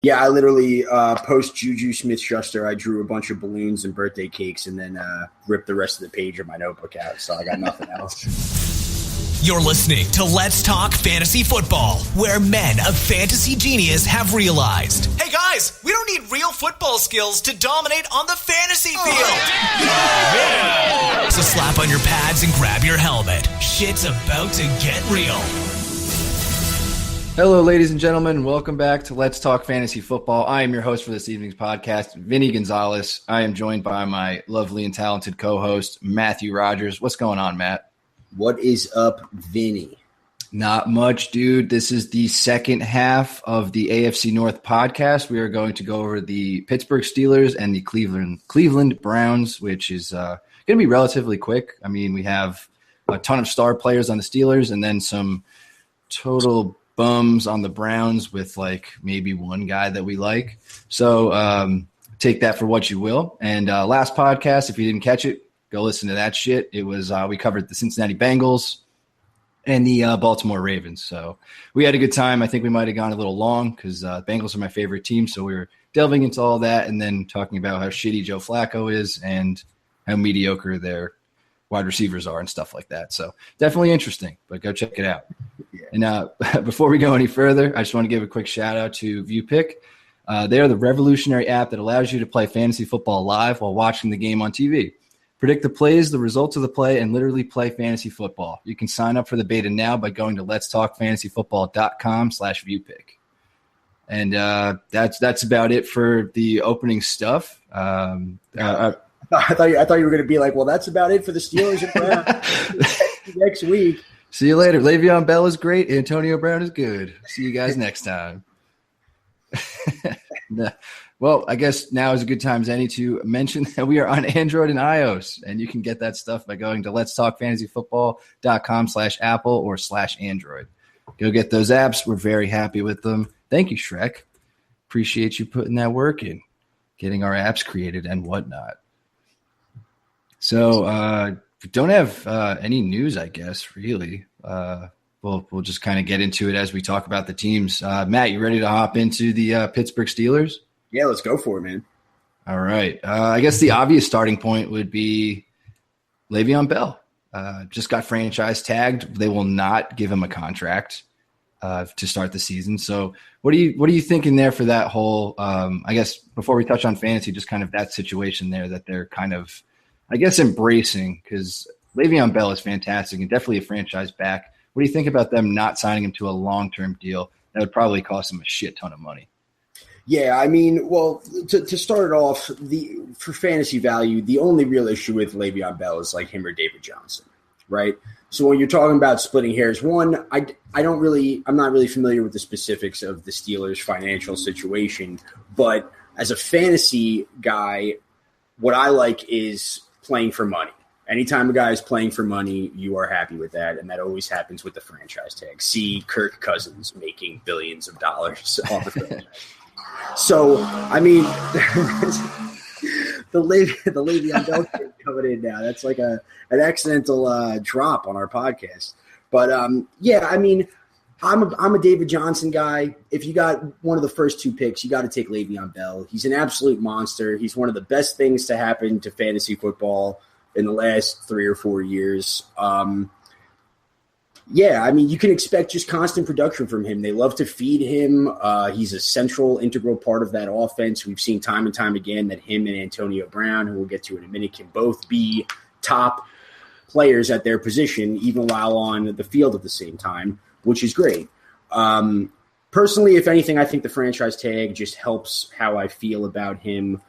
Yeah, I literally post JuJu Smith-Schuster. I drew a bunch of balloons and birthday cakes and then ripped the rest of the page of my notebook out. So I got nothing else. You're listening to Let's Talk Fantasy Football, where men of fantasy genius have realized, hey guys, we don't need real football skills to dominate on the fantasy field. Yeah. So slap on your pads and grab your helmet. Shit's about to get real. Hello, ladies and gentlemen. Welcome back to Let's Talk Fantasy Football. I am your host for this evening's podcast, Vinny Gonzalez. I am joined by my lovely and talented co-host, Matthew Rogers. What's going on, Matt? What is up, Vinny? Not much, dude. This is the second half of the AFC North podcast. We are going to go over the Pittsburgh Steelers and the Cleveland Browns, which is going to be relatively quick. I mean, we have a ton of star players on the Steelers and then some total bums on the Browns with like maybe one guy that we like. So take that for what you will. And last podcast, if you didn't catch it, go listen to that shit. It was we covered the Cincinnati Bengals and the Baltimore Ravens. So we had a good time. I think we might have gone a little long because Bengals are my favorite team. So we were delving into all that and then talking about how shitty Joe Flacco is and how mediocre their wide receivers are and stuff like that. So definitely interesting, but go check it out. Yeah. And before we go any further, I just want to give a quick shout out to ViewPick. They are the revolutionary app that allows you to play fantasy football live while watching the game on TV. Predict the plays, the results of the play, and literally play fantasy football. You can sign up for the beta now by going to letstalkfantasyfootball.com/viewpick. And that's about it for the opening stuff. I thought you were going to be like, well, that's about it for the Steelers and Browns next week. See you later. Le'Veon Bell is great. Antonio Brown is good. See you guys next time. Well, I guess now is a good time as any to mention that we are on Android and iOS, and you can get that stuff by going to letstalkfantasyfootball.com/Apple or /Android. Go get those apps. We're very happy with them. Thank you, Shrek. Appreciate you putting that work in, getting our apps created and whatnot. So we don't have any news, I guess, really. We'll just kind of get into it as we talk about the teams. Matt, you ready to hop into the Pittsburgh Steelers? Yeah, let's go for it, man. All right. I guess the obvious starting point would be Le'Veon Bell. Just got franchise tagged. They will not give him a contract to start the season. So what are you thinking there for that whole I guess before we touch on fantasy, just kind of that situation there that they're kind of, I guess, embracing, because Le'Veon Bell is fantastic and definitely a franchise back. What do you think about them not signing him to a long-term deal that would probably cost him a shit ton of money? Yeah, I mean, well, to start it off, for fantasy value, the only real issue with Le'Veon Bell is like him or David Johnson, right? So when you're talking about splitting hairs, one, I'm not really familiar with the specifics of the Steelers' financial situation, but as a fantasy guy, what I like is playing for money. Anytime a guy is playing for money, you are happy with that, and that always happens with the franchise tag. See Kirk Cousins making billions of dollars off the franchise. So, I mean, the Le'Veon Bell kid coming in now. That's like an accidental drop on our podcast. But, yeah, I mean, I'm a David Johnson guy. If you got one of the first two picks, you got to take Le'Veon Bell. He's an absolute monster. He's one of the best things to happen to fantasy football in the last 3 or 4 years. Yeah, I mean, you can expect just constant production from him. They love to feed him. He's a central, integral part of that offense. We've seen time and time again that him and Antonio Brown, who we'll get to in a minute, can both be top players at their position, even while on the field at the same time, which is great. Personally, if anything, I think the franchise tag just helps how I feel about him.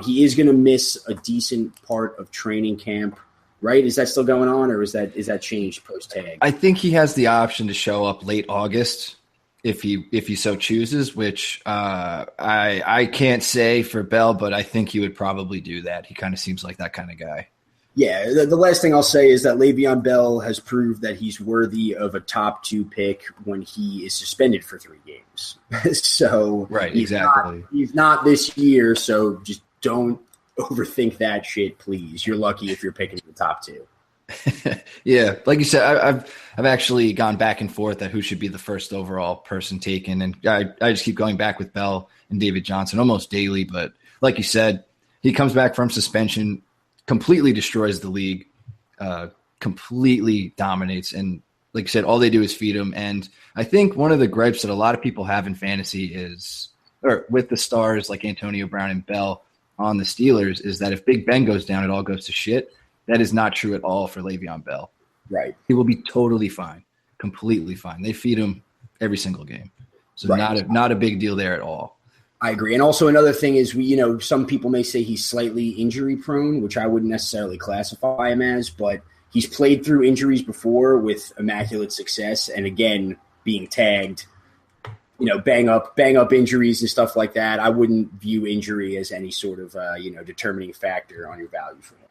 He is going to miss a decent part of training camp. Right? Is that still going on, or is that changed post-tag? I think he has the option to show up late August if he so chooses, which I can't say for Bell, but I think he would probably do that. He kind of seems like that kind of guy. Yeah, the last thing I'll say is that Le'Veon Bell has proved that he's worthy of a top 2 pick when he is suspended for 3 games. So right, exactly. He's not this year, so just don't overthink that shit, please. You're lucky if you're picking the top 2. Yeah, like you said, I've actually gone back and forth at who should be the first overall person taken, and I just keep going back with Bell and David Johnson almost daily. But like you said, he comes back from suspension, completely destroys the league, completely dominates, and like you said, all they do is feed him. And I think one of the gripes that a lot of people have in fantasy is, or with the stars like Antonio Brown and Bell on the Steelers, is that if Big Ben goes down, it all goes to shit. That is not true at all for Le'Veon Bell. Right. He will be totally fine, completely fine. They feed him every single game. So Right. not a big deal there at all. I agree. And also another thing is some people may say he's slightly injury prone, which I wouldn't necessarily classify him as, but he's played through injuries before with immaculate success. And again, being tagged, bang up injuries and stuff like that. I wouldn't view injury as any sort of, determining factor on your value for him.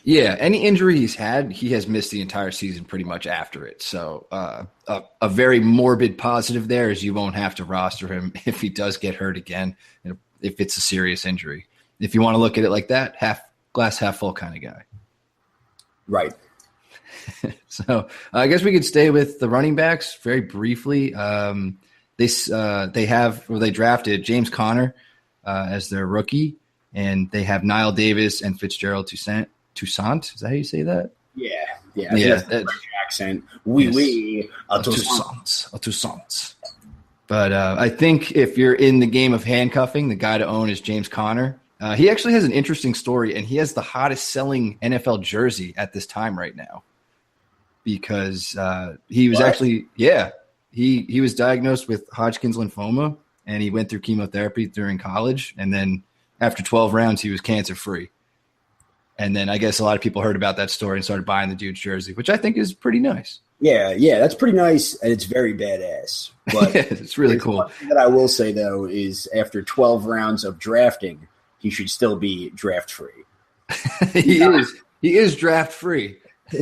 Yeah, any injury he's had, he has missed the entire season pretty much after it. So a very morbid positive there is you won't have to roster him if he does get hurt again, if it's a serious injury. If you want to look at it like that, glass half full kind of guy. Right. So I guess we could stay with the running backs very briefly. They drafted James Conner as their rookie, and they have Niall Davis and Fitzgerald Toussaint. Toussaint, is that how you say that? Yeah. That's accent. Toussaint. But I think if you're in the game of handcuffing, the guy to own is James Conner. He actually has an interesting story, and he has the hottest selling NFL jersey at this time right now because he was he was diagnosed with Hodgkin's lymphoma, and he went through chemotherapy during college, and then after 12 rounds, he was cancer-free. And then I guess a lot of people heard about that story and started buying the dude's jersey, which I think is pretty nice. Yeah, that's pretty nice, and it's very badass. But it's really cool. One thing that I will say, though, is after 12 rounds of drafting, he should still be draft-free. He is draft-free.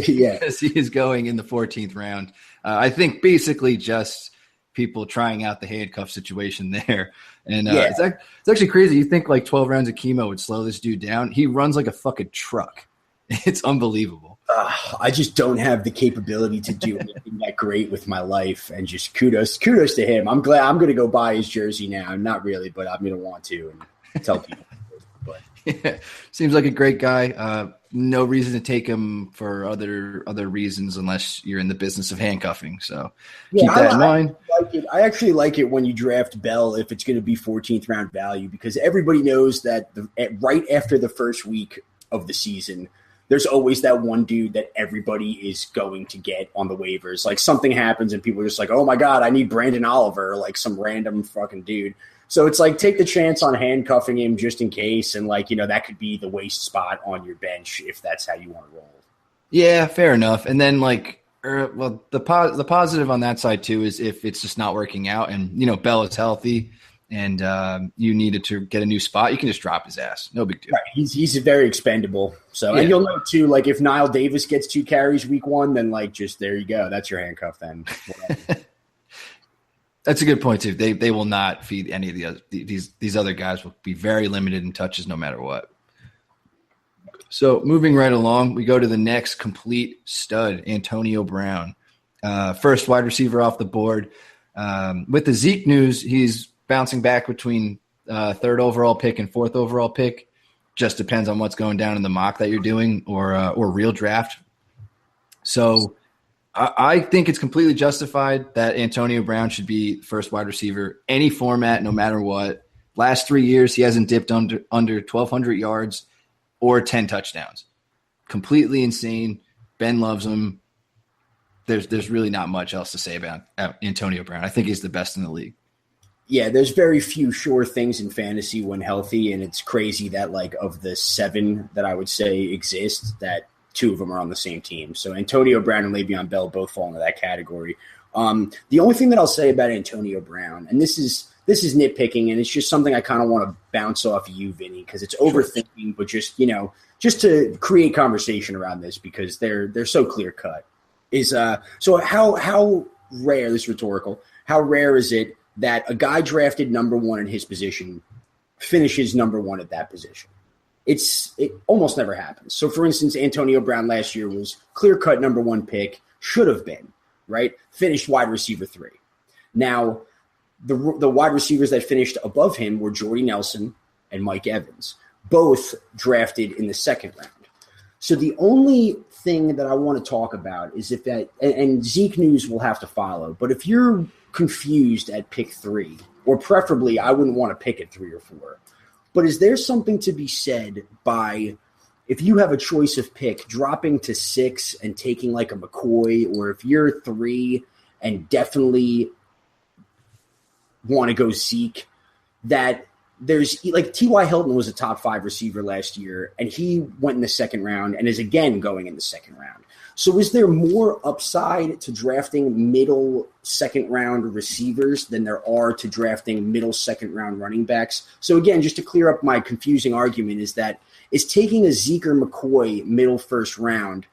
Yeah. Because he is going in the 14th round. I think basically just people trying out the handcuff situation there. And it's actually crazy. You think like 12 rounds of chemo would slow this dude down. He runs like a fucking truck. It's unbelievable. I just don't have the capability to do anything that great with my life. And just kudos to him. I'm glad I'm going to go buy his jersey now. Not really, but I'm going to want to and tell people. But yeah, seems like a great guy. No reason to take him for other reasons unless you're in the business of handcuffing. So keep that in mind. I actually like it when you draft Bell if it's going to be 14th round value because everybody knows that right after the first week of the season, there's always that one dude that everybody is going to get on the waivers. Like something happens and people are just like, oh my God, I need Brandon Oliver, like some random fucking dude. So it's like take the chance on handcuffing him just in case, and that could be the waste spot on your bench if that's how you want to roll. Yeah, fair enough. And then the positive on that side too is if it's just not working out, and Bell is healthy, and you needed to get a new spot, you can just drop his ass. No big deal. Right. He's very expendable. So and you'll know too, like if Niall Davis gets 2 carries week 1, then just there you go. That's your handcuff then. That's a good point too. They will not feed any of the other these other guys will be very limited in touches no matter what. So moving right along, we go to the next complete stud, Antonio Brown, first wide receiver off the board. With the Zeke news, he's bouncing back between 3rd overall pick and 4th overall pick. Just depends on what's going down in the mock that you're doing or real draft. So I think it's completely justified that Antonio Brown should be first wide receiver, any format, no matter what. Last 3 years, he hasn't dipped under 1,200 yards or 10 touchdowns. Completely insane. Ben loves him. There's really not much else to say about Antonio Brown. I think he's the best in the league. Yeah, there's very few sure things in fantasy when healthy, and it's crazy that of the 7 that I would say exist, that 2 of them are on the same team. So Antonio Brown and Le'Veon Bell both fall into that category. The only thing that I'll say about Antonio Brown, and this is nitpicking, and it's just something I kind of want to bounce off you, Vinny, because it's overthinking, but just to create conversation around this because they're so clear cut. So how rare, this is rhetorical, how rare is it that a guy drafted number 1 in his position finishes number 1 at that position? it almost never happens. So, for instance, Antonio Brown last year was clear-cut number 1 pick, should have been, right? Finished wide receiver 3. Now, the wide receivers that finished above him were Jordy Nelson and Mike Evans, both drafted in the second round. So the only thing that I want to talk about is if that, and Zeke news will have to follow, but if you're confused at pick 3, or preferably I wouldn't want to pick at 3 or 4, but is there something to be said by, if you have a choice of pick, dropping to 6 and taking like a McCoy, or if you're 3 and definitely want to go Zeke, that there's like T.Y. Hilton was a top 5 receiver last year, and he went in the second round and is again going in the second round. So is there more upside to drafting middle second round receivers than there are to drafting middle second round running backs? So again, just to clear up my confusing argument, is taking a Zeke or McCoy middle first round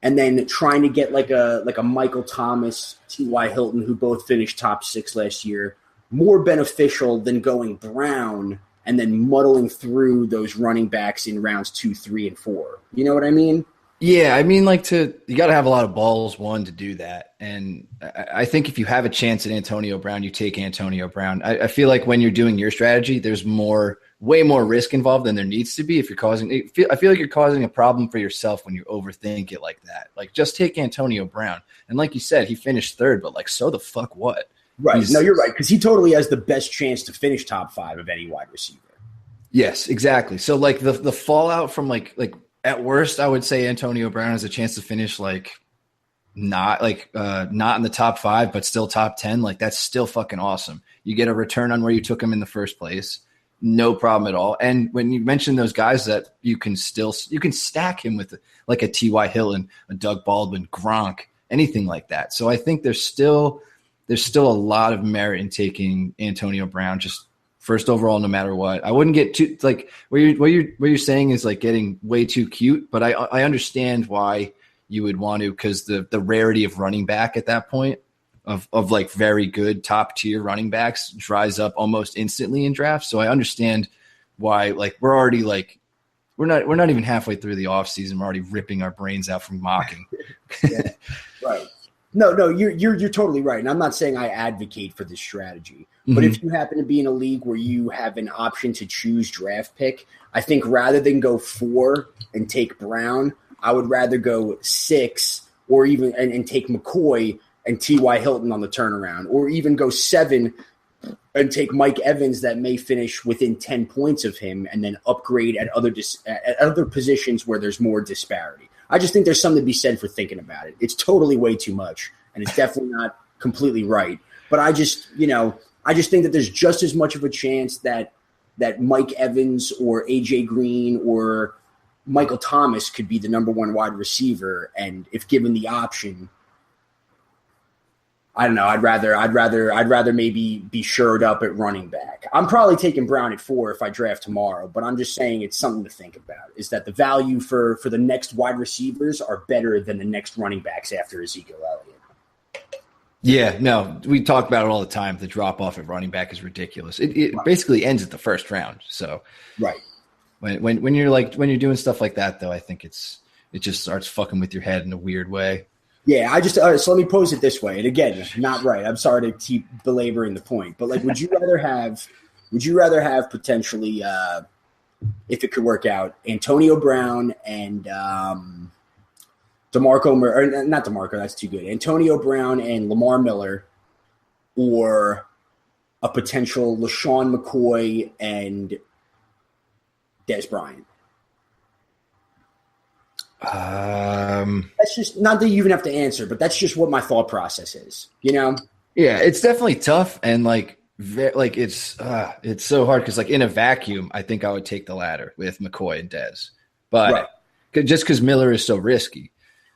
and then trying to get like a Michael Thomas, T.Y. Hilton, who both finished top 6 last year, more beneficial than going Brown and then muddling through those running backs in rounds 2, 3, and 4. You know what I mean? Yeah, I mean, you got to have a lot of balls, one, to do that. And I think if you have a chance at Antonio Brown, you take Antonio Brown. I feel like when you're doing your strategy, there's way more risk involved than there needs to be. If you're I feel like you're causing a problem for yourself when you overthink it like that. Like, just take Antonio Brown. And like you said, he finished 3rd, but like, so the fuck what? Right. No, you're right, because he totally has the best chance to finish top 5 of any wide receiver. Yes, exactly. So like the fallout from like at worst, I would say Antonio Brown has a chance to finish not in the top 5, but still top 10. Like, that's still fucking awesome. You get a return on where you took him in the first place. No problem at all. And when you mention those guys that you can stack him with like a T.Y. Hilton, a Doug Baldwin, Gronk, anything like that. So I think there's still a lot of merit in taking Antonio Brown, just first overall, no matter what. I wouldn't get too like what you're saying is like getting way too cute, but I understand why you would want to, because the rarity of running back at that point of like very good top tier running backs dries up almost instantly in drafts. So I understand why, like, we're already like we're not even halfway through the offseason. We're already ripping our brains out from mocking. Yeah, right. No, you're totally right. And I'm not saying I advocate for this strategy. But if you happen to be in a league where you have an option to choose draft pick, I think rather than go 4 and take Brown, I would rather go 6 or even and take McCoy and T.Y. Hilton on the turnaround, or even go 7 and take Mike Evans that may finish within 10 points of him and then upgrade at other positions where there's more disparity. I just think there's something to be said for thinking about it. It's totally way too much, and it's definitely not completely right. But I just think that there's just as much of a chance that Mike Evans or A.J. Green or Michael Thomas could be the number 1 wide receiver. And if given the option, I don't know, I'd rather maybe be shored up at running back. I'm probably taking Brown at 4 if I draft tomorrow, but I'm just saying it's something to think about, is that the value for the next wide receivers are better than the next running backs after Ezekiel Elliott. Yeah, no, we talk about it all the time. The drop off at running back is ridiculous. It right. Basically ends at the first round. So right. When you're doing stuff like that, though, I think it just starts fucking with your head in a weird way. Yeah, so let me pose it this way. And again, not right. I'm sorry to keep belaboring the point, but like, would you rather have potentially, if it could work out, Antonio Brown and not DeMarco, that's too good. Antonio Brown and Lamar Miller, or a potential LaShawn McCoy and Dez Bryant? That's just, not that you even have to answer, but that's just what my thought process is, you know? Yeah, it's definitely tough. And it's so hard because like in a vacuum, I think I would take the latter with McCoy and Dez, but just because Miller is so risky.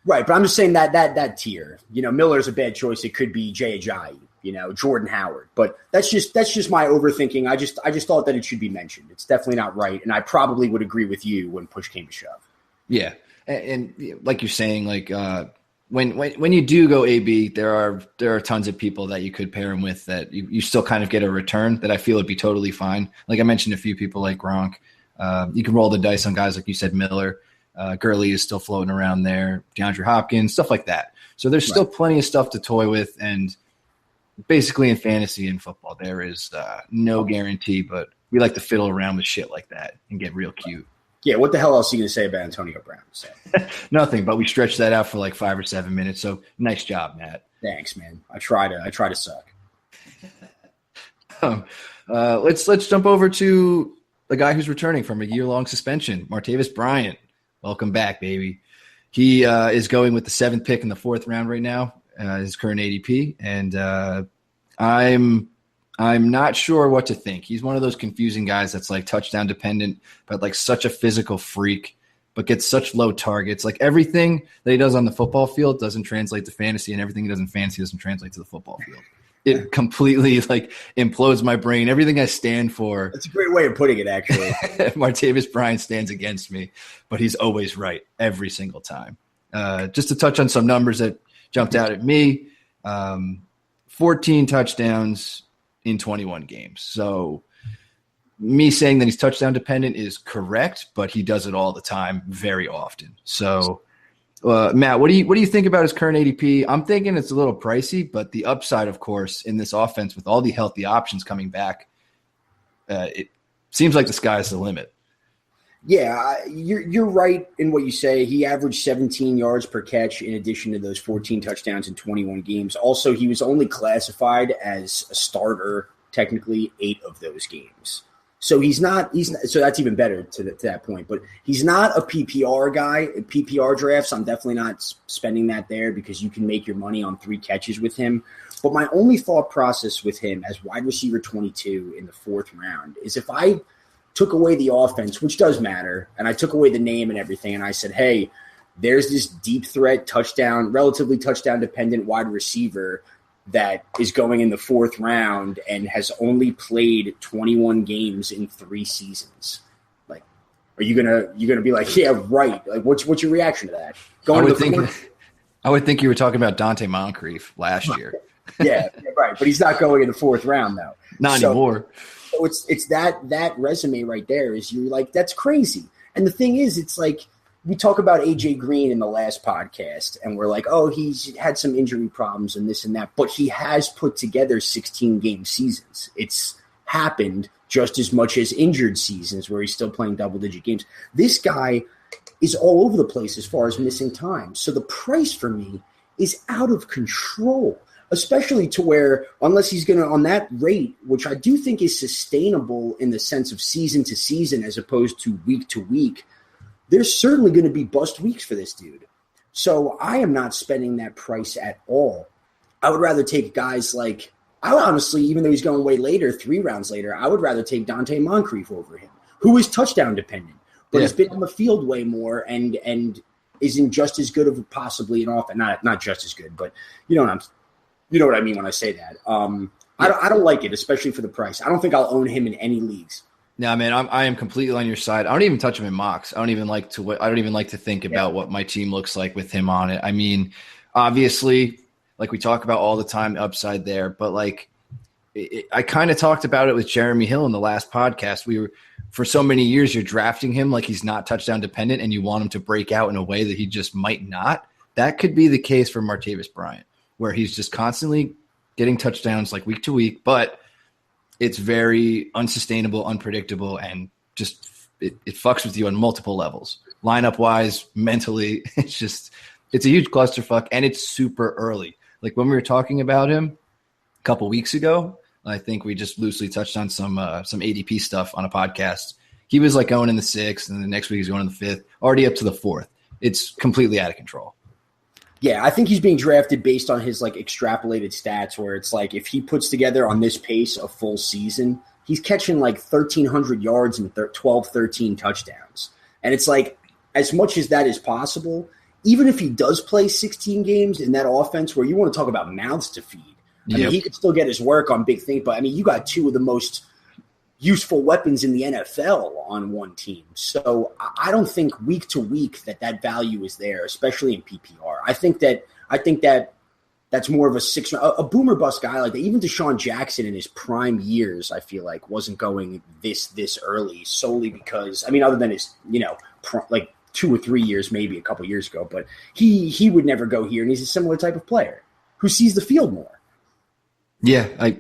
Right, but I'm just saying that tier. You know, Miller's a bad choice. It could be Jay Ajayi, Jordan Howard. But that's just my overthinking. I just thought that it should be mentioned. It's definitely not right, and I probably would agree with you when push came to shove. Yeah, and like you're saying, like when you do go AB, there are tons of people that you could pair him with that you still kind of get a return that I feel would be totally fine. Like I mentioned, a few people like Gronk. You can roll the dice on guys like you said, Miller. Gurley is still floating around there. DeAndre Hopkins, stuff like that. So there's still plenty of stuff to toy with. And basically in fantasy and football, there is no guarantee, but we like to fiddle around with shit like that and get real cute. Yeah, what the hell else are you going to say about Antonio Brown? So. Nothing, but we stretched that out for like 5 or 7 minutes. So nice job, Matt. Thanks, man. I try to suck. Let's jump over to the guy who's returning from a year-long suspension, Martavis Bryant. Welcome back, baby. He is going with the 7th pick in the 4th round right now, his current ADP, and I'm not sure what to think. He's one of those confusing guys that's like touchdown dependent, but like such a physical freak, but gets such low targets. Like everything that he does on the football field doesn't translate to fantasy, and everything he does in fantasy doesn't translate to the football field. It completely like implodes my brain. Everything I stand for. That's a great way of putting it, actually. Martavis Bryant stands against me, but he's always right every single time. Just to touch on some numbers that jumped out at me, 14 touchdowns in 21 games. So me saying that he's touchdown dependent is correct, but he does it all the time, very often. So Matt, what do you think about his current ADP? I'm thinking it's a little pricey, but the upside, of course, in this offense with all the healthy options coming back, it seems like the sky's the limit. Yeah, you're right in what you say. He averaged 17 yards per catch in addition to those 14 touchdowns in 21 games. Also, he was only classified as a starter technically 8 of those games. So so that's even better to that point. But he's not a PPR guy. In PPR drafts, I'm definitely not spending that there because you can make your money on 3 catches with him. But my only thought process with him as wide receiver 22 in the 4th round is if I took away the offense, which does matter, and I took away the name and everything, and I said, hey, there's this deep threat relatively touchdown dependent wide receiver that is going in the 4th round and has only played 21 games in 3 seasons. Like, are you gonna be like, yeah, right? Like, what's your reaction to that? I would think you were talking about Dante Moncrief last year. Yeah, right. But he's not going in the 4th round though. Not anymore. So it's that resume right there is you're like, that's crazy. And the thing is, it's like, we talk about AJ Green in the last podcast, and we're like, oh, he's had some injury problems and this and that, but he has put together 16-game seasons. It's happened just as much as injured seasons where he's still playing double-digit games. This guy is all over the place as far as missing time. So the price for me is out of control, especially to where unless he's going to, on that rate, which I do think is sustainable in the sense of season to season as opposed to week to week, there's certainly going to be bust weeks for this dude. So I am not spending that price at all. I would rather take guys like, I would honestly, even though he's going way later, 3 rounds later, I would rather take Dante Moncrief over him, who is touchdown dependent, but has been on the field way more and isn't just as good of possibly an offense. Not just as good, but you know what I mean when I say that. I don't like it, especially for the price. I don't think I'll own him in any leagues. No, man, I am completely on your side. I don't even touch him in mocks. I don't even like to think about what my team looks like with him on it. I mean, obviously, like we talk about all the time, upside there, but like I kind of talked about it with Jeremy Hill in the last podcast. We were, for so many years, you're drafting him like he's not touchdown dependent, and you want him to break out in a way that he just might not. That could be the case for Martavis Bryant, where he's just constantly getting touchdowns like week to week, but it's very unsustainable, unpredictable, and just it fucks with you on multiple levels. Lineup wise, mentally, it's a huge clusterfuck, and it's super early. Like when we were talking about him a couple weeks ago, I think we just loosely touched on some ADP stuff on a podcast. He was like going in the 6th, and the next week he's going in the 5th, already up to the 4th. It's completely out of control. Yeah, I think he's being drafted based on his like extrapolated stats where it's like if he puts together on this pace a full season, he's catching like 1,300 yards and 12, 13 touchdowns. And it's like as much as that is possible, even if he does play 16 games in that offense where you want to talk about mouths to feed, I mean, he could still get his work on big things. But, I mean, you got 2 of the most useful weapons in the NFL on one team. So I don't think week to week that value is there, especially in PPR. I think that that's more of a boomer bust guy like that. Even Deshaun Jackson in his prime years, I feel like wasn't going this early solely because, I mean, other than his, like 2 or 3 years, maybe a couple years ago, but he would never go here. And he's a similar type of player who sees the field more. Yeah,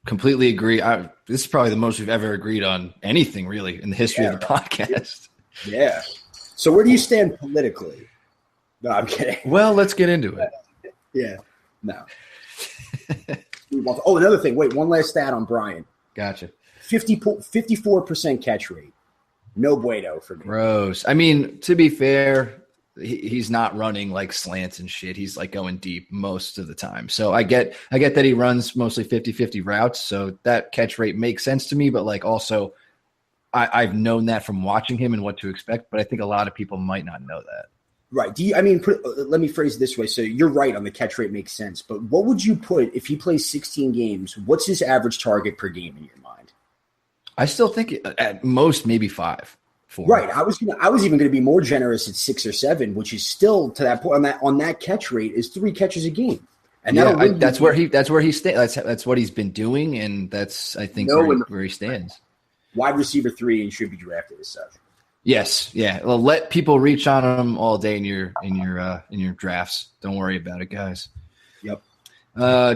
completely agree. This is probably the most we've ever agreed on anything really in the history of the podcast. Yeah. So where do you stand politically? No, I'm kidding. Well, let's get into it. Yeah. No. Oh, another thing. Wait, one last stat on Bryant. Gotcha. 54% catch rate. No bueno for me. Gross. I mean, to be fair, he's not running like slants and shit. He's like going deep most of the time. So I get that he runs mostly 50-50 routes. So that catch rate makes sense to me. But like also, I've known that from watching him and what to expect. But I think a lot of people might not know that. Right. Let me phrase it this way. So you're right on the catch rate makes sense. But what would you put if he plays 16 games? What's his average target per game in your mind? I still think at most maybe 5. 4. Right. I was even going to be more generous at 6 or 7, which is still to that point on that catch rate is 3 catches a game. And that's where he stands. That's what he's been doing, and that's I think where he stands. Wide receiver 3 and should be drafted as such. Yes, yeah. Well, let people reach on him all day in your drafts. Don't worry about it, guys. Yep.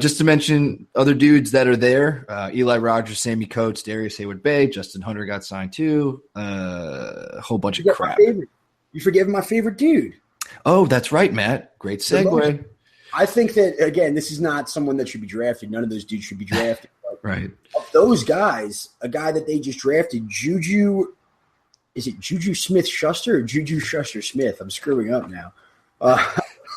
Just to mention other dudes that are there: Eli Rogers, Sammy Coates, Darius Hayward-Bay, Justin Hunter got signed too. A whole bunch of crap. You forgave my favorite dude. Oh, that's right, Matt. Great segue. I think that again, this is not someone that should be drafted. None of those dudes should be drafted. Right. Of those guys, a guy that they just drafted, JuJu. Is it JuJu Smith-Schuster or JuJu Schuster-Smith? I'm screwing up now.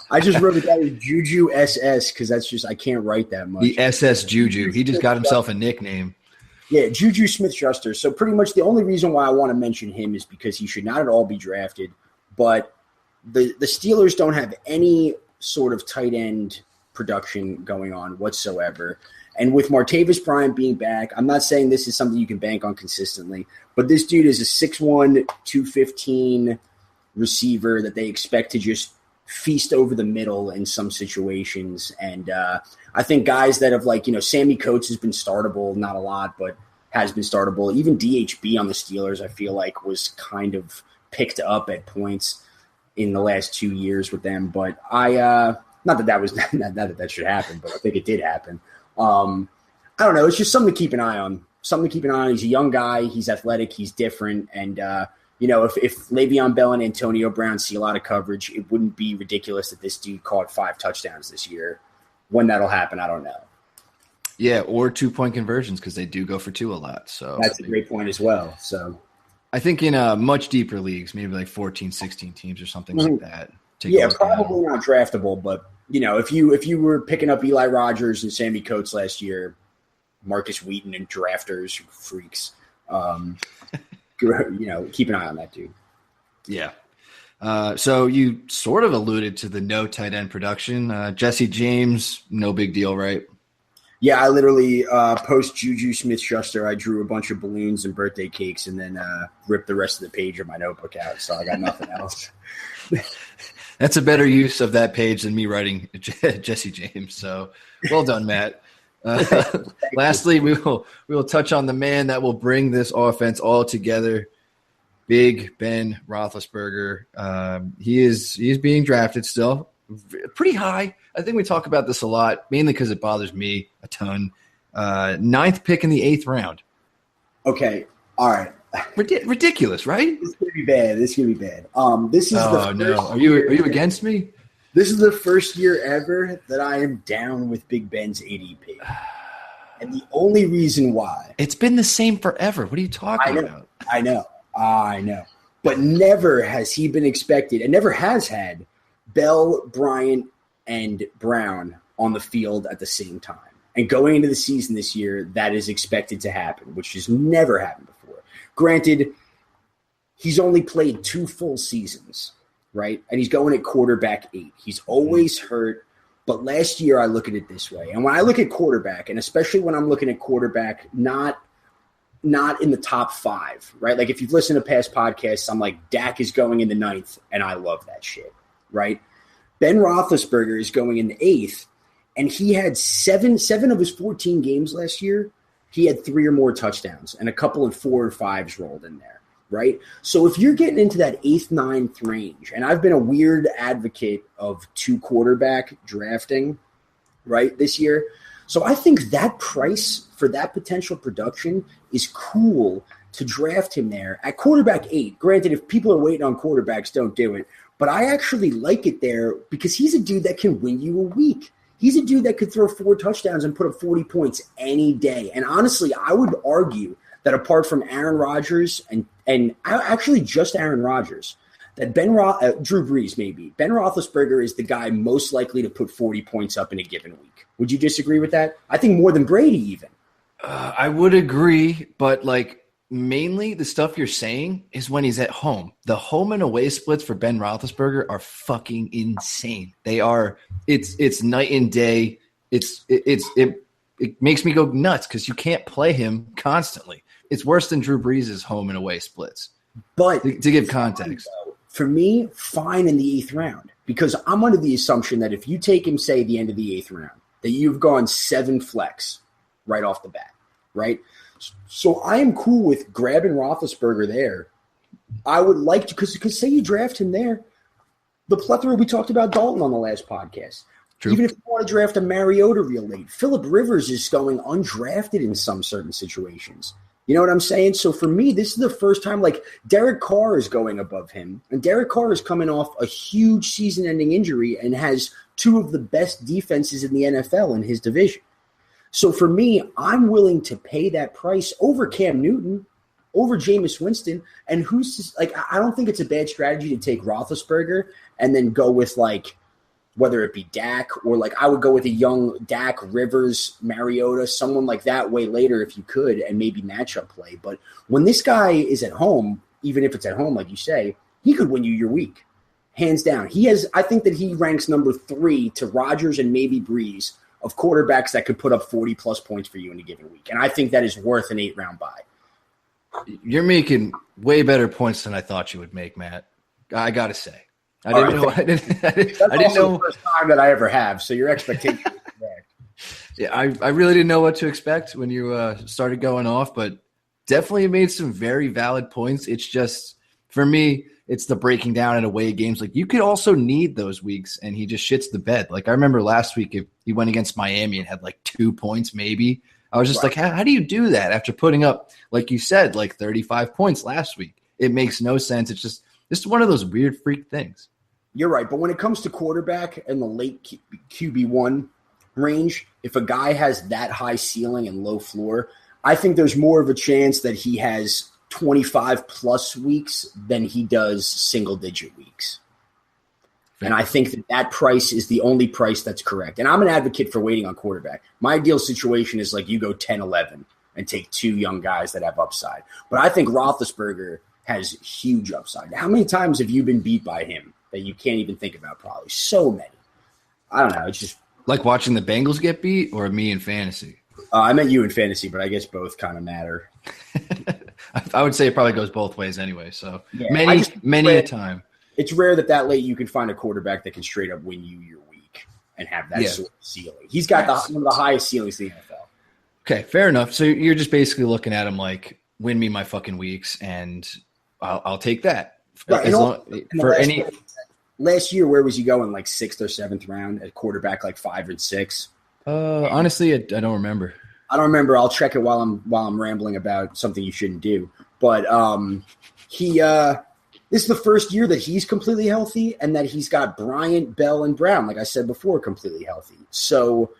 I just wrote it down as JuJu SS because that's just – I can't write that much. The SS JuJu. He just got himself a nickname. Yeah, JuJu Smith-Schuster. So pretty much the only reason why I want to mention him is because he should not at all be drafted. But the Steelers don't have any sort of tight end production going on whatsoever. And with Martavis Bryant being back, I'm not saying this is something you can bank on consistently, but this dude is a 6'1", 215 receiver that they expect to just feast over the middle in some situations. And I think guys that have Sammy Coates has been startable, not a lot, but has been startable. Even DHB on the Steelers, I feel like was kind of picked up at points in the last 2 years with them. But not that should happen, but I think it did happen. I don't know. It's just something to keep an eye on. He's a young guy. He's athletic. He's different. And, if Le'Veon Bell and Antonio Brown see a lot of coverage, it wouldn't be ridiculous that this dude caught 5 touchdowns this year. When that'll happen, I don't know. Yeah, or 2-point conversions because they do go for 2 a lot. So that's a great point as well. So I think in much deeper leagues, maybe like 14, 16 teams or something like that. Probably not draftable, but if you were picking up Eli Rogers and Sammy Coates last year, Marcus Wheaton and drafters, freaks, keep an eye on that dude. Yeah. So you sort of alluded to the no tight end production. Jesse James, no big deal, right? Yeah, I literally post JuJu Smith-Schuster. I drew a bunch of balloons and birthday cakes and then ripped the rest of the page of my notebook out. So I got nothing else. That's a better use of that page than me writing Jesse James. So well done, Matt. Lastly, we will touch on the man that will bring this offense all together. Big Ben Roethlisberger. He is being drafted still, pretty high. I think we talk about this a lot, mainly because it bothers me a ton. 9th pick in the 8th round. Okay, all right. Ridiculous, right? This is gonna be bad. This is no. Are you against me? This is the first year ever that I am down with Big Ben's ADP. And the only reason why. It's been the same forever. What are you talking about? I know. But never has he been expected and never has had Bell, Bryant, and Brown on the field at the same time. And going into the season this year, that is expected to happen, which has never happened before. Granted, he's only played 2 full seasons, right? And he's going at quarterback 8. He's always hurt. But last year, I look at it this way. And when I look at quarterback, and especially when I'm looking at quarterback, not in the top 5, right? Like if you've listened to past podcasts, I'm like, Dak is going in the 9th, and I love that shit, right? Ben Roethlisberger is going in 8th, and he had seven of his 14 games last year. He had 3 or more touchdowns, and a couple of 4 or 5s rolled in there, right? So if you're getting into that 8th, 9th range, and I've been a weird advocate of 2 quarterback drafting, right, this year. So I think that price for that potential production is cool to draft him there at quarterback 8. Granted, if people are waiting on quarterbacks, don't do it. But I actually like it there because he's a dude that can win you a week. He's a dude that could throw 4 touchdowns and put up 40 points any day. And honestly, I would argue that apart from Aaron Rodgers and actually just Aaron Rodgers, that Drew Brees maybe, Ben Roethlisberger is the guy most likely to put 40 points up in a given week. Would you disagree with that? I think more than Brady even. I would agree, but mainly the stuff you're saying is when he's at home. The home and away splits for Ben Roethlisberger are fucking insane. They are. It's night and day. It makes me go nuts because you can't play him constantly. It's worse than Drew Brees' home and away splits. But to give context, for me, fine in the 8th round because I'm under the assumption that if you take him, say, the end of the 8th round, that you've gone 7 flex right off the bat, right? So I am cool with grabbing Roethlisberger there. I would like to, because say you draft him there, the plethora we talked about Dalton on the last podcast. True. Even if you want to draft a Mariota real late, Phillip Rivers is going undrafted in some certain situations. You know what I'm saying? So for me, this is the first time, Derek Carr is going above him. And Derek Carr is coming off a huge season-ending injury and has 2 of the best defenses in the NFL in his division. So for me, I'm willing to pay that price over Cam Newton, over Jameis Winston, and I don't think it's a bad strategy to take Roethlisberger and then go with whether it be Dak or I would go with a young Dak, Rivers, Mariota, someone like that way later if you could, and maybe matchup play. But when this guy is at home, even if it's at home, like you say, he could win you your week, hands down. I think that he ranks number 3 to Rodgers and maybe Breeze of quarterbacks that could put up 40-plus points for you in a given week. And I think that is worth an 8-round buy. You're making way better points than I thought you would make, Matt. I got to say. I didn't know. I didn't know. The first time that I ever have, so your expectations are correct. Yeah, I really didn't know what to expect when you started going off, but definitely made some very valid points. It's just, for me, it's the breaking down in away games. You could also need those weeks, and he just shits the bed. I remember last week, if he went against Miami and had 2 points maybe, I was just how do you do that after putting up, like you said, 35 points last week? It makes no sense. It's just one of those weird freak things. You're right, but when it comes to quarterback and the late QB1 range, if a guy has that high ceiling and low floor, I think there's more of a chance that he has 25-plus weeks than he does single-digit weeks. And I think that price is the only price that's correct. And I'm an advocate for waiting on quarterback. My ideal situation is you go 10-11 and take 2 young guys that have upside. But I think Roethlisberger has huge upside. How many times have you been beat by him that you can't even think about? Probably so many. I don't know. It's just watching the Bengals get beat or me in fantasy. I meant you in fantasy, but I guess both kind of matter. I would say it probably goes both ways anyway. So yeah, many a time. It's rare that late you can find a quarterback that can straight up win you your week and have that sort of ceiling. He's got one of the highest ceilings in the NFL. Okay, fair enough. So you're just basically looking at him win me my fucking weeks, and I'll take that. Right. Last year, where was he going? 6th or 7th round at quarterback, 5 and 6? Honestly, I don't remember. I don't remember. I'll check it while I'm rambling about something you shouldn't do. But this is the first year that he's completely healthy and that he's got Bryant, Bell, and Brown, like I said before, completely healthy. So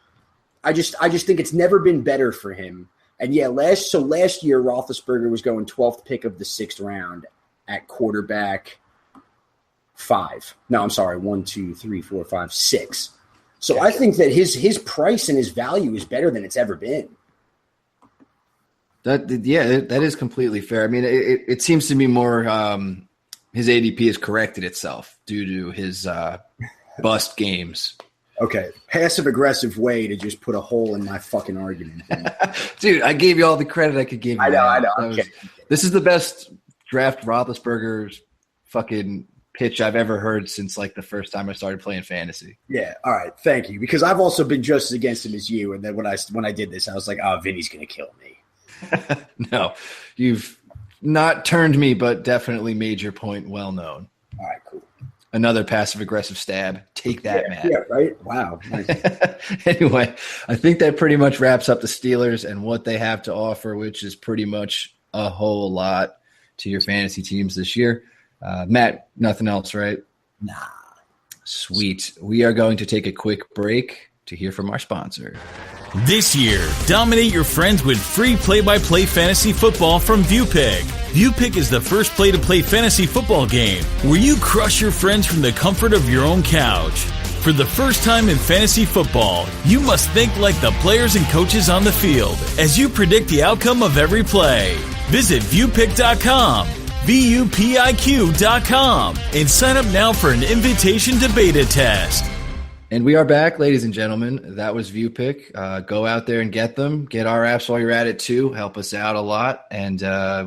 I just think it's never been better for him. And yeah, last year Roethlisberger was going 12th pick of the 6th round at quarterback 5. No, I'm sorry, 1, 2, 3, 4, 5, 6. So I think that his price and his value is better than it's ever been. That is completely fair. I mean, it seems to me more his ADP has corrected itself due to his bust games. Okay, passive-aggressive way to just put a hole in my fucking argument. Dude, I gave you all the credit I could give you. I know. This is the best draft Roethlisberger's fucking pitch I've ever heard since like the first time I started playing fantasy. Yeah. All right. Thank you. Because I've also been just as against him as you. And then when I did this, I was like, oh, Vinny's going to kill me. No, you've not turned me, but definitely made your point well known. All right, cool. Another passive-aggressive stab. Take that, Matt. Yeah, right? Wow. Nice. Anyway, I think that pretty much wraps up the Steelers and what they have to offer, which is pretty much a whole lot to your fantasy teams this year. Matt, nothing else, right? Nah. Sweet. We are going to take a quick break to hear from our sponsor. This year, dominate your friends with free play-by-play fantasy football from ViewPick. ViewPick is the first play-to-play fantasy football game where you crush your friends from the comfort of your own couch. For the first time in fantasy football, you must think like the players and coaches on the field as you predict the outcome of every play. Visit viewpick.com, VUPIQ.com, and sign up now for an invitation to beta test. And we are back, ladies and gentlemen. That was ViewPick. Go out there and get them. Get our apps while you're at it, too. Help us out a lot. And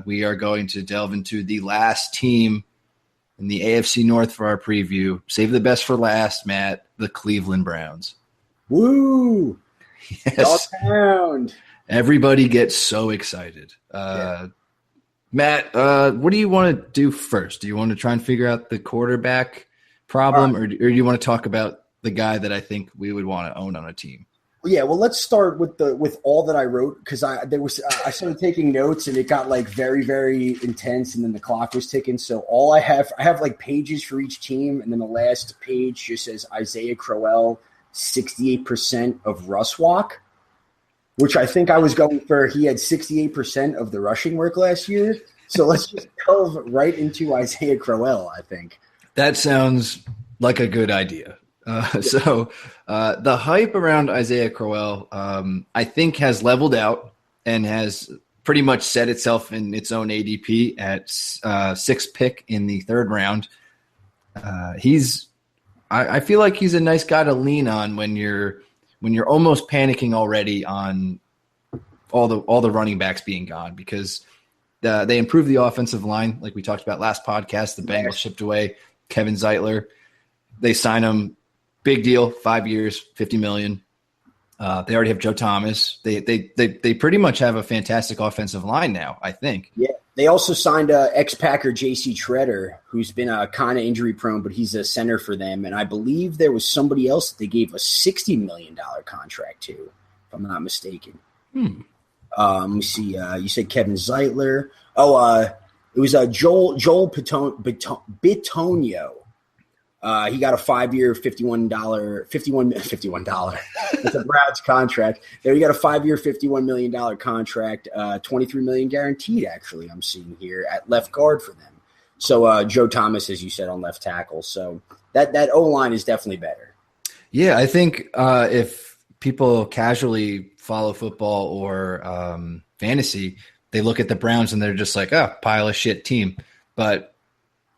we are going to delve into the last team in the AFC North for our preview. Save the best for last, Matt, the Cleveland Browns. Woo! Yes. All-pound. Everybody gets so excited. Matt, what do you want to do first? Do you want to try and figure out the quarterback problem, or do you want to talk about the guy that I think we would want to own on a team? Yeah, well, let's start with all that I wrote, because I started taking notes and it got like very, very intense, and then the clock was ticking. So all I have like pages for each team, and then the last page just says Isaiah Crowell, 68% of Russ walk, which I think I was going for. He had 68% of the rushing work last year. So let's just delve right into Isaiah Crowell, I think. That sounds like a good idea. So the hype around Isaiah Crowell, I think, has leveled out and has pretty much set itself in its own ADP at 6th pick in the 3rd round. I feel like he's a nice guy to lean on when you're almost panicking already on all the running backs being gone, because they improved the offensive line, like we talked about last podcast. The Bengals shipped away Kevin Zeitler. They signed him. Big deal, 5 years, $50 million. They already have Joe Thomas. They pretty much have a fantastic offensive line now, I think. Yeah, they also signed ex-Packer J.C. Treader, who's been kind of injury-prone, but he's a center for them. And I believe there was somebody else that they gave a $60 million contract to, if I'm not mistaken. Let me see. You said Kevin Zeitler. It was Joel Bitonio. He got a 5-year, $51. It's a Browns contract. There, he got a 5-year, $51 million contract, $23 million guaranteed. Actually, I'm seeing here at left guard for them. So Joe Thomas, as you said, on left tackle. So that O line is definitely better. Yeah, I think if people casually follow football or fantasy, they look at the Browns and they're just like, oh, pile of shit team. But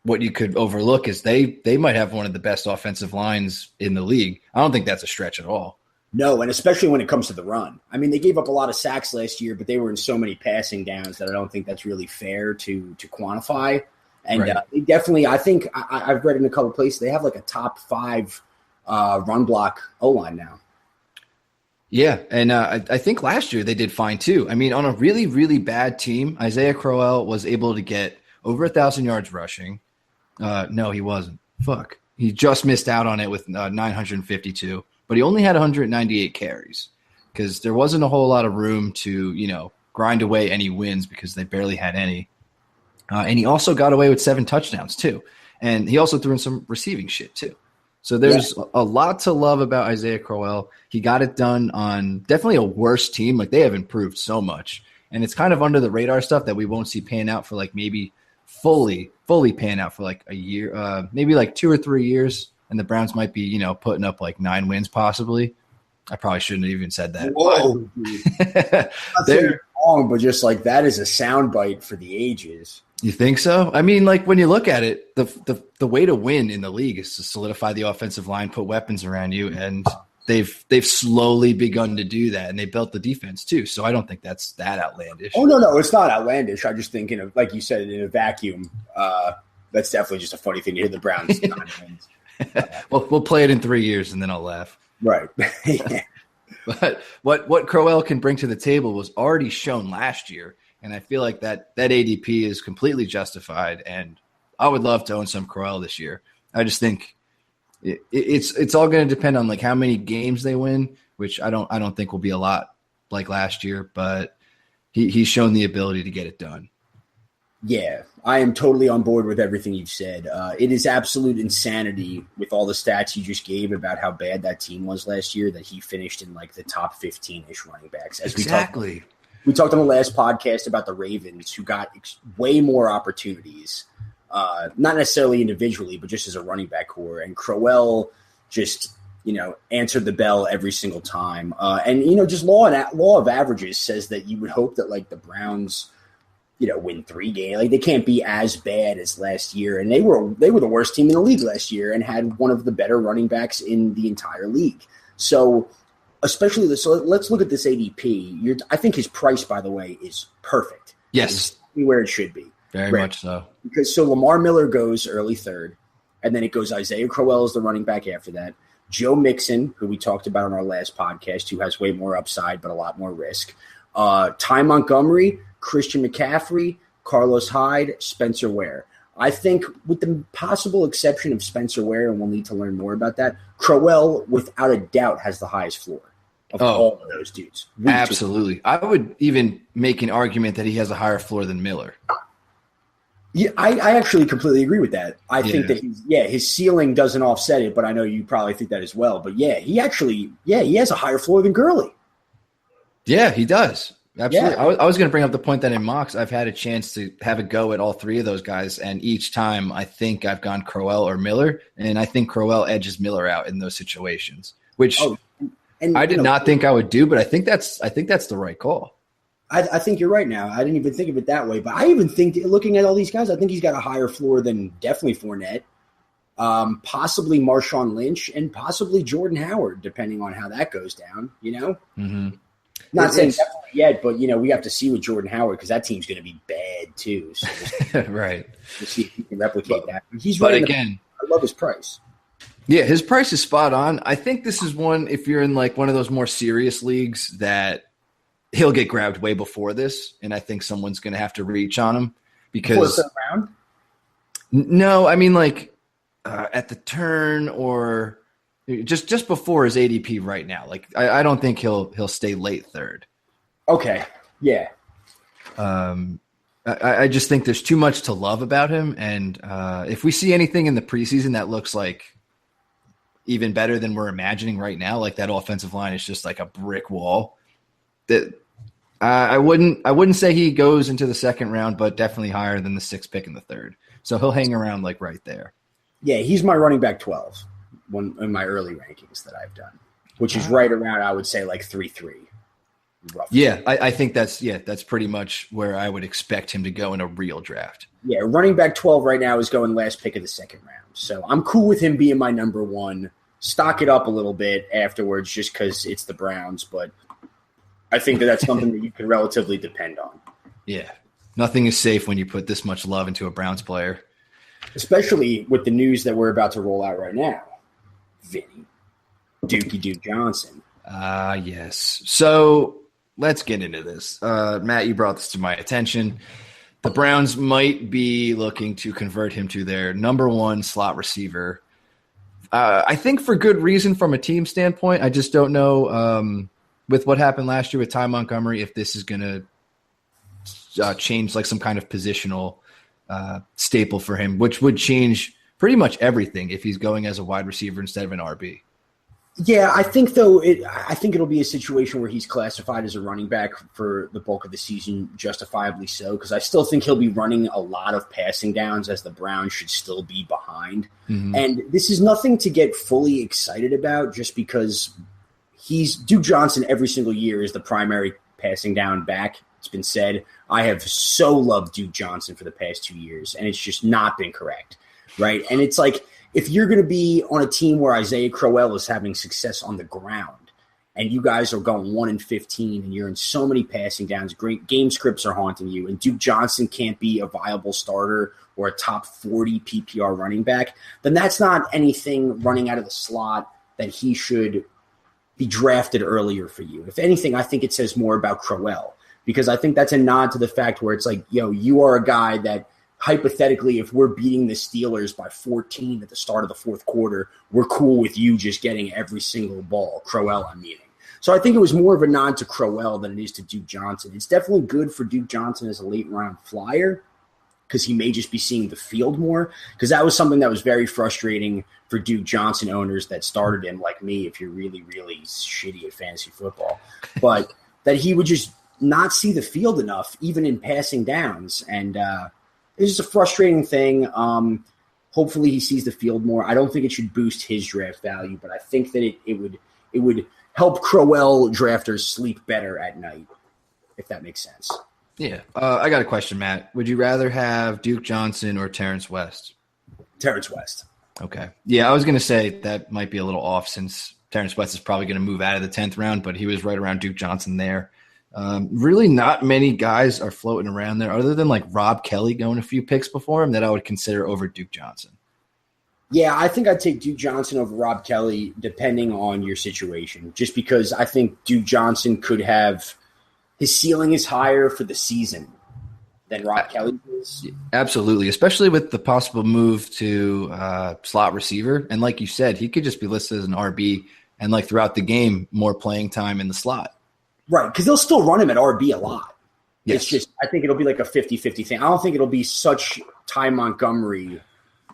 what you could overlook is they might have one of the best offensive lines in the league. I don't think that's a stretch at all. No, and especially when it comes to the run. I mean, they gave up a lot of sacks last year, but they were in so many passing downs that I don't think that's really fair to quantify. And right. They definitely, I think I've read in a couple of places, they have like a top 5 run block O-line now. Yeah, and I think last year they did fine too. I mean, on a really, really bad team, Isaiah Crowell was able to get over 1,000 yards rushing. No, he wasn't. Fuck. He just missed out on it with 952, but he only had 198 carries because there wasn't a whole lot of room to, grind away any wins because they barely had any. And he also got away with 7 touchdowns too. And he also threw in some receiving shit too. So there's a lot to love about Isaiah Crowell. He got it done on definitely a worse team. Like, they have improved so much. And it's kind of under the radar stuff that we won't see pan out for like maybe fully pan out for like a year, maybe like 2 or 3 years, and the Browns might be, putting up like 9 wins possibly. I probably shouldn't have even said that. Whoa, they're wrong, but just like that is a soundbite for the ages. You think so? I mean, like, when you look at it, the way to win in the league is to solidify the offensive line, put weapons around you, and they've slowly begun to do that, and they built the defense too. So I don't think that's that outlandish. Oh, no, it's not outlandish. I'm just thinking of, like you said, in a vacuum, That's definitely just a funny thing to hear the Browns. We'll play it in 3 years, and then I'll laugh. Right. Yeah. But what Crowell can bring to the table was already shown last year, and I feel like that ADP is completely justified. And I would love to own some Crowell this year. I just think it's all going to depend on like how many games they win, which I don't think will be a lot like last year. But he's shown the ability to get it done. Yeah, I am totally on board with everything you've said. It is absolute insanity with all the stats you just gave about how bad that team was last year that he finished in like the top 15-ish running backs. Exactly. We talked on the last podcast about the Ravens who got way more opportunities, not necessarily individually, but just as a running back core. And Crowell just, answered the bell every single time. And, just law of averages says that you would hope that like the Browns – win 3 games. Like they can't be as bad as last year. And they were the worst team in the league last year and had one of the better running backs in the entire league. So especially let's look at this ADP. I think his price, by the way, is perfect. Yes. Where it should be. Very much so. Because Lamar Miller goes early third, and then it goes Isaiah Crowell as the running back after that. Joe Mixon, who we talked about on our last podcast, who has way more upside but a lot more risk. Ty Montgomery, Christian McCaffrey, Carlos Hyde, Spencer Ware. I think with the possible exception of Spencer Ware, and we'll need to learn more about that, Crowell, without a doubt, has the highest floor of all of those dudes. Absolutely. I would even make an argument that he has a higher floor than Miller. Yeah, I actually completely agree with that. I think that his ceiling doesn't offset it, but I know you probably think that as well. But he has a higher floor than Gurley. Yeah, he does. Absolutely. Yeah. I was going to bring up the point that in mocks, I've had a chance to have a go at all 3 of those guys. And each time I think I've gone Crowell or Miller. And I think Crowell edges Miller out in those situations, which I did not think I would do, but I think that's the right call. I think you're right now. I didn't even think of it that way. But I even think, looking at all these guys, I think he's got a higher floor than definitely Fournette, possibly Marshawn Lynch, and possibly Jordan Howard, depending on how that goes down, Mm-hmm. Not saying definitely yet, but, we have to see with Jordan Howard because that team's going to be bad too. So right. We'll see if he can replicate that. I love his price. Yeah, his price is spot on. I think this is one, if you're in like one of those more serious leagues, that he'll get grabbed way before this. And I think someone's going to have to reach on him because round? No, I mean like at the turn or – just before his ADP right now. Like I don't think he'll stay late third. Okay. Yeah. I just think there's too much to love about him. And if we see anything in the preseason that looks like even better than we're imagining right now, like that offensive line is just like a brick wall, that I wouldn't say he goes into the second round, but definitely higher than the 6th pick in the third. So he'll hang around like right there. Yeah. He's my running back 12. One in my early rankings that I've done, which is right around, I would say, like 3-3. Roughly. Yeah, I think that's pretty much where I would expect him to go in a real draft. Yeah, running back 12 right now is going last pick of the second round. So I'm cool with him being my number 1. Stock it up a little bit afterwards just because it's the Browns, but I think that's something that you can relatively depend on. Yeah, nothing is safe when you put this much love into a Browns player. Especially with the news that we're about to roll out right now. Vinny, Dookie Duke Johnson. Yes. So let's get into this. Matt, you brought this to my attention. The Browns might be looking to convert him to their number 1 slot receiver. I think for good reason from a team standpoint. I just don't know with what happened last year with Ty Montgomery if this is going to change like some kind of positional staple for him, which would change pretty much everything if he's going as a wide receiver instead of an RB. Yeah, I think though I think it'll be a situation where he's classified as a running back for the bulk of the season, justifiably so, because I still think he'll be running a lot of passing downs as the Browns should still be behind. Mm-hmm. And this is nothing to get fully excited about just because Duke Johnson every single year is the primary passing down back. It's been said. I have so loved Duke Johnson for the past 2 years, and it's just not been correct. Right. And it's like if you're going to be on a team where Isaiah Crowell is having success on the ground and you guys are going 1-15, and you're in so many passing downs, great game scripts are haunting you, and Duke Johnson can't be a viable starter or a top 40 PPR running back, then that's not anything running out of the slot that he should be drafted earlier for you. If anything, I think it says more about Crowell, because I think that's a nod to the fact where it's like, you are a guy that hypothetically, if we're beating the Steelers by 14 at the start of the fourth quarter, we're cool with you just getting every single ball. Crowell, I'm meaning. So I think it was more of a nod to Crowell than it is to Duke Johnson. It's definitely good for Duke Johnson as a late round flyer because he may just be seeing the field more, because that was something that was very frustrating for Duke Johnson owners that started him, like me, if you're really, really shitty at fantasy football. But that he would just not see the field enough, even in passing downs. And it's just a frustrating thing. Hopefully he sees the field more. I don't think it should boost his draft value, but I think that it would help Crowell drafters sleep better at night, if that makes sense. Yeah. I got a question, Matt. Would you rather have Duke Johnson or Terrence West? Terrence West. Okay. Yeah, I was going to say that might be a little off since Terrence West is probably going to move out of the 10th round, but he was right around Duke Johnson there. Really not many guys are floating around there other than like Rob Kelly going a few picks before him that I would consider over Duke Johnson. Yeah, I think I'd take Duke Johnson over Rob Kelly depending on your situation, just because I think Duke Johnson could have – his ceiling is higher for the season than Rob Kelly is. Absolutely, especially with the possible move to slot receiver. And like you said, he could just be listed as an RB and like throughout the game, more playing time in the slot. Right, because they'll still run him at RB a lot. Yes. It's just I think it'll be like a 50-50 thing. I don't think it'll be such Ty Montgomery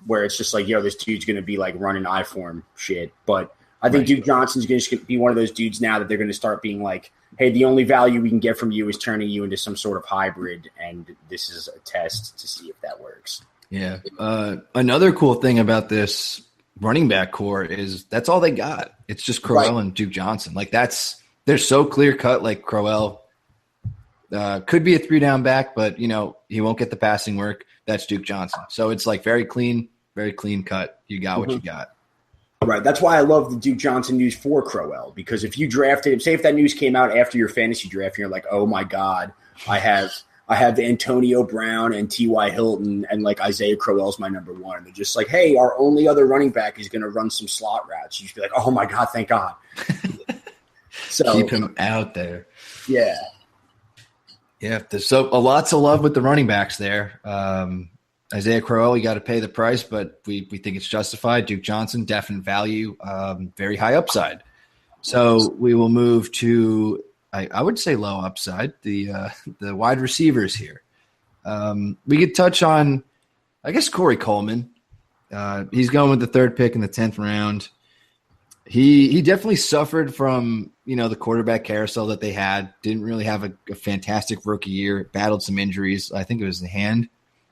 where it's just like, this dude's going to be like running I-form shit. But I think Duke Johnson's going to be one of those dudes now that they're going to start being like, hey, the only value we can get from you is turning you into some sort of hybrid, and this is a test to see if that works. Yeah. Another cool thing about this running back core is that's all they got. It's just Crowell and Duke Johnson. Like they're so clear cut. Like Crowell could be a 3-down back, but he won't get the passing work. That's Duke Johnson. So it's like very clean cut. You got what you got. Right. That's why I love the Duke Johnson news for Crowell, because if you drafted him, say if that news came out after your fantasy draft, and you're like, oh my God, I have Antonio Brown and T.Y. Hilton and like Isaiah Crowell's my number one. And they're just like, hey, our only other running back is going to run some slot routes. You should be like, oh my God, thank God. So keep him out there. Yeah. Yeah. There's so a lot to love with the running backs there. Isaiah Crowell, you got to pay the price, but we think it's justified. Duke Johnson, definite value, very high upside. So we will move to, I would say low upside, the wide receivers here. We could touch on, I guess, Corey Coleman. He's going with the third pick in the 10th round. He definitely suffered from, the quarterback carousel that they had. Didn't really have a fantastic rookie year. Battled some injuries. I think it was the hand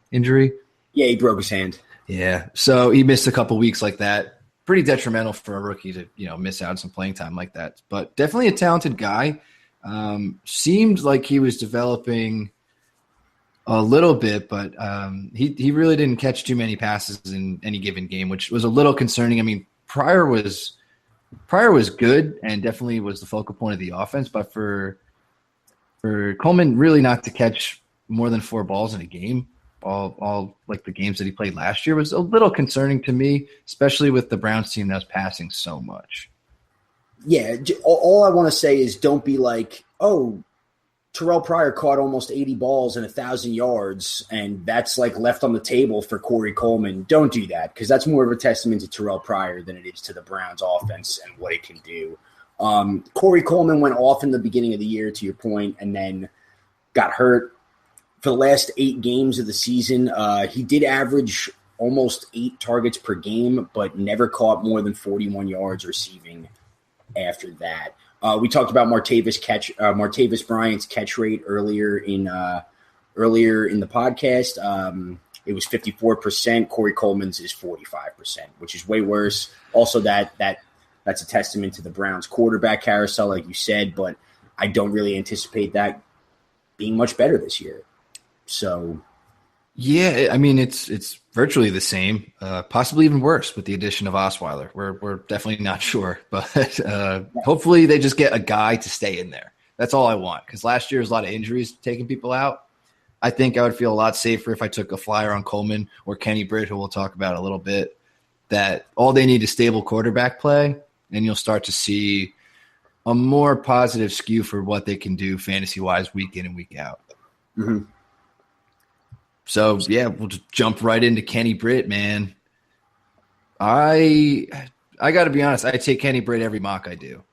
injury. Yeah, he broke his hand. Yeah, so he missed a couple weeks like that. Pretty detrimental for a rookie to miss out on some playing time like that. But definitely a talented guy. Seemed like he was developing a little bit, but he really didn't catch too many passes in any given game, which was a little concerning. I mean, Pryor was good and definitely was the focal point of the offense, but for Coleman really not to catch more than 4 balls in a game, all like the games that he played last year, was a little concerning to me, especially with the Browns team that was passing so much. Yeah, all I want to say is don't be like, oh, Terrell Pryor caught almost 80 balls and 1,000 yards, and that's like left on the table for Corey Coleman. Don't do that, because that's more of a testament to Terrell Pryor than it is to the Browns offense and what it can do. Corey Coleman went off in the beginning of the year, to your point, and then got hurt. For the last 8 games of the season, he did average almost 8 targets per game, but never caught more than 41 yards receiving after that. We talked about Martavis Bryant's catch rate earlier in the podcast. It was 54%. Corey Coleman's is 45%, which is way worse. Also, that's a testament to the Browns quarterback carousel, like you said, but I don't really anticipate that being much better this year. So, Yeah, I mean it's virtually the same, possibly even worse with the addition of Osweiler. We're definitely not sure, but hopefully they just get a guy to stay in there. That's all I want, because last year was a lot of injuries taking people out. I think I would feel a lot safer if I took a flyer on Coleman or Kenny Britt, who we'll talk about a little bit, that all they need is stable quarterback play, and you'll start to see a more positive skew for what they can do fantasy-wise week in and week out. Mm-hmm. So, yeah, we'll just jump right into Kenny Britt, man. I got to be honest. I take Kenny Britt every mock I do.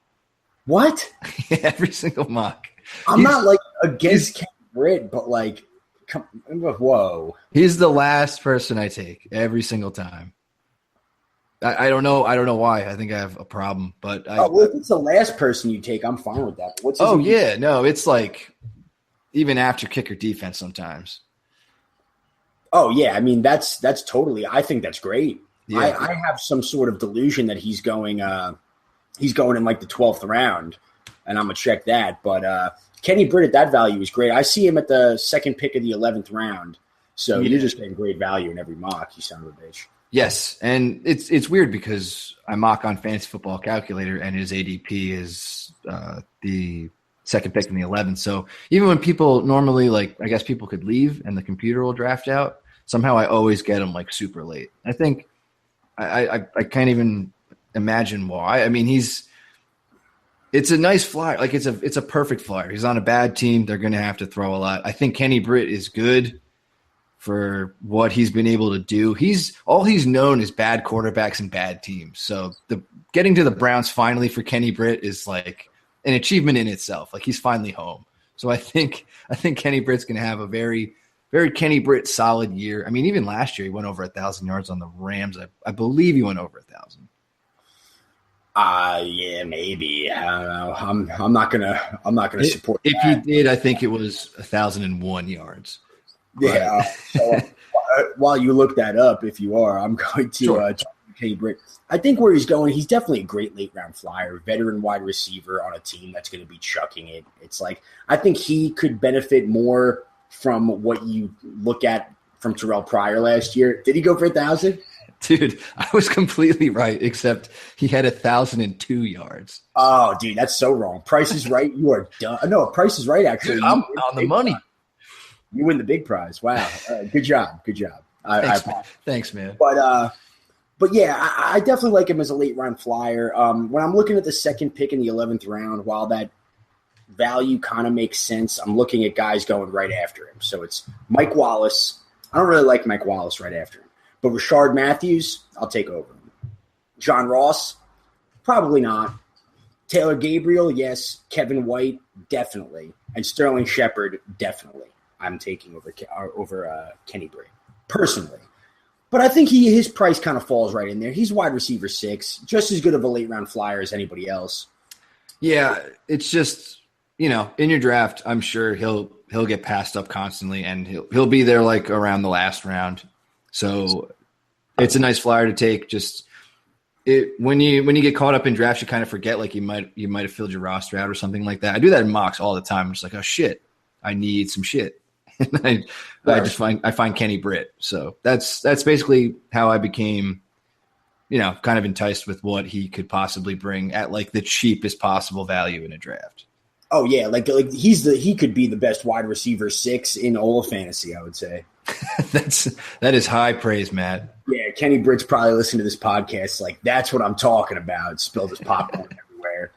What? Every single mock. I'm not, like, against Kenny Britt, but, like, whoa. He's the last person I take every single time. I don't know. I don't know why. I think I have a problem. But if it's the last person you take, I'm fine with that. No, it's like even after kicker defense sometimes. Oh, yeah. I mean, that's totally – I think that's great. Yeah. I have some sort of delusion that he's going in, like, the 12th round, and I'm going to check that. But Kenny Britt at that value is great. I see him at the second pick of the 11th round. So you're just getting great value in every mock, you son of a bitch. Yes, and it's weird because I mock on Fantasy Football Calculator, and his ADP is the second pick in the 11th. So even when people normally, like, I guess people could leave and the computer will draft out, somehow I always get him, like, super late. I think I can't even imagine why. I mean, it's a nice flyer. Like, it's a perfect flyer. He's on a bad team. They're going to have to throw a lot. I think Kenny Britt is good for what he's been able to do. All he's known is bad quarterbacks and bad teams. So getting to the Browns finally for Kenny Britt is like an achievement in itself. Like, he's finally home. So I think Kenny Britt's going to have a very, very Kenny Britt solid year. I mean, even last year he went over 1,000 yards on the Rams. I believe he went over 1,000. Yeah, maybe. I don't know. I'm not gonna support if that. he did, I think it was 1,001 yards. Yeah. So, while you look that up, if you are, I'm going to talk to Kenny Britt. I think where he's going, he's definitely a great late round flyer, veteran wide receiver on a team that's going to be chucking it. It's like, I think he could benefit more from what you look at from Terrell Pryor last year. Did he go for 1,000? Dude, I was completely right, except he had 1,002 yards. Oh, dude, that's so wrong. Price is Right. You are done. No, Price is Right, actually. Dude, I'm on the money. Prize. You win the big prize. Wow. Good job. Thanks, man. But yeah, I definitely like him as a late round flyer. When I'm looking at the second pick in the 11th round, while that value kind of makes sense, I'm looking at guys going right after him. So it's Mike Wallace. I don't really like Mike Wallace right after him. But Rashard Matthews, I'll take over him. John Ross, probably not. Taylor Gabriel, yes. Kevin White, definitely. And Sterling Shepard, definitely. I'm taking over Kenny Britt, personally. But I think his price kind of falls right in there. He's wide receiver 6, just as good of a late round flyer as anybody else. Yeah, it's just, in your draft, I'm sure he'll get passed up constantly, and he'll be there like around the last round. So it's a nice flyer to take. Just when you get caught up in drafts, you kind of forget, like you might have filled your roster out or something like that. I do that in mocks all the time. I'm just like, oh shit, I need some shit. And I find Kenny Britt. So that's basically how I became, kind of enticed with what he could possibly bring at like the cheapest possible value in a draft. Oh yeah, like he could be the best wide receiver 6 in all of fantasy, I would say. that is high praise, Matt. Yeah, Kenny Britt's probably listening to this podcast. Like, that's what I'm talking about. Spilled his popcorn everywhere.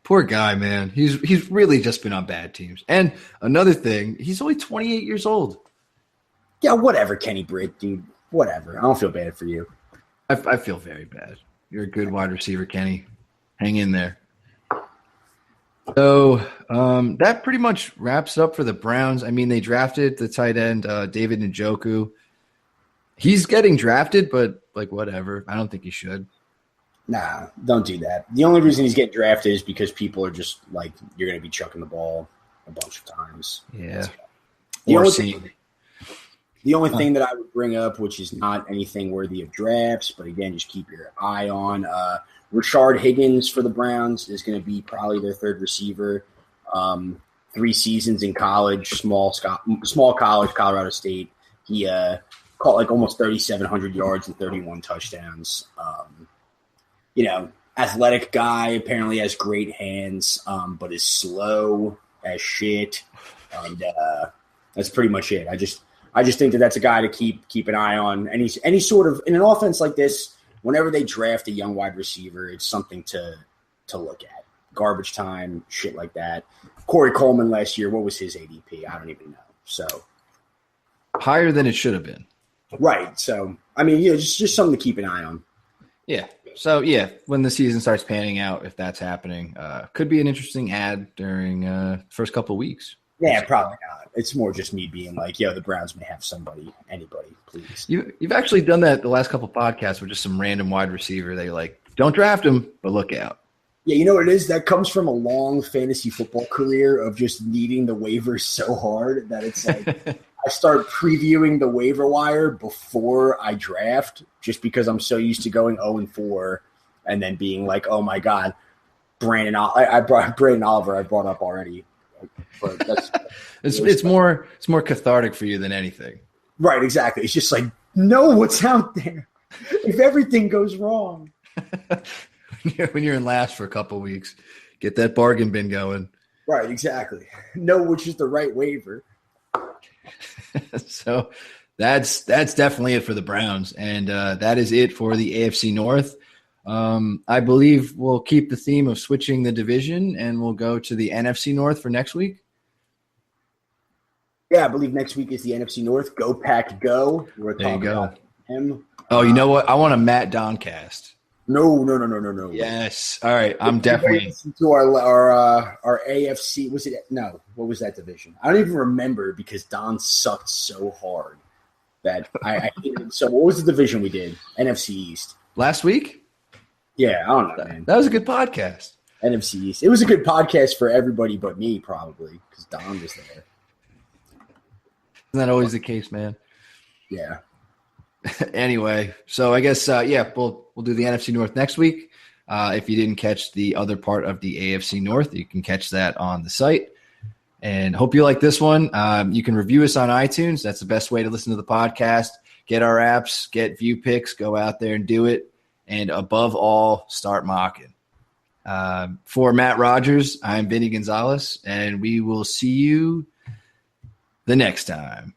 Poor guy, man. He's really just been on bad teams. And another thing, he's only 28 years old. Yeah, whatever, Kenny Britt, dude. Whatever. I don't feel bad for you. I feel very bad. You're a good wide receiver, Kenny. Hang in there. So that pretty much wraps up for the Browns. I mean, they drafted the tight end, David Njoku. He's getting drafted, but like whatever. I don't think he should. Nah, don't do that. The only reason he's getting drafted is because people are just like, you're going to be chucking the ball a bunch of times. Yeah. The only thing that I would bring up, which is not anything worthy of drafts, but again, just keep your eye on, Rashard Higgins for the Browns is going to be probably their third receiver. 3 seasons in college, small college, Colorado State. He caught like almost 3,700 yards and 31 touchdowns. Athletic guy, apparently has great hands, but is slow as shit. And that's pretty much it. I just think that that's a guy to keep an eye on. Any sort of in an offense like this, whenever they draft a young wide receiver, it's something to look at. Garbage time, shit like that. Corey Coleman last year, what was his ADP? I don't even know. So higher than it should have been. Right. So just something to keep an eye on. Yeah. So, when the season starts panning out, if that's happening, could be an interesting ad during first couple of weeks. Yeah, probably not. It's more just me being like, the Browns may have anybody, please. You've actually done that the last couple of podcasts with just some random wide receiver. They like, don't draft him, but look out. Yeah, you know what it is? That comes from a long fantasy football career of just needing the waivers so hard that it's like I start previewing the waiver wire before I draft just because I'm so used to going 0-4 and then being like, oh, my God, Brandon Oliver I brought up already. But that's it's more cathartic for you than anything. Right, exactly. It's just like, know what's out there if everything goes wrong. When you're in last for a couple of weeks, get that bargain bin going. Right, exactly. Know which is the right waiver. So that's definitely it for the Browns, and that is it for the AFC North. I believe we'll keep the theme of switching the division, and we'll go to the NFC North for next week. Yeah, I believe next week is the NFC North. Go Pack, go. There you go. About him. Oh, you know what? I want a Matt Doncast. No. Yes. All right. I'm definitely listen to our AFC. Was it no? What was that division? I don't even remember because Don sucked so hard that I hated him. So what was the division we did? NFC East last week. Yeah, I don't know, man. That was a good podcast. NFC East. It was a good podcast for everybody but me, probably, because Don was there. Isn't that always the case, man? Yeah. Anyway, so I guess we'll do the NFC North next week. If you didn't catch the other part of the AFC North, you can catch that on the site. And hope you like this one. You can review us on iTunes. That's the best way to listen to the podcast. Get our apps, get view picks, go out there and do it. And above all, start mocking. For Matt Rogers, I'm Vinny Gonzalez, and we will see you the next time.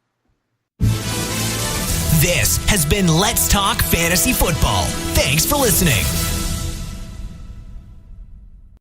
This has been Let's Talk Fantasy Football. Thanks for listening.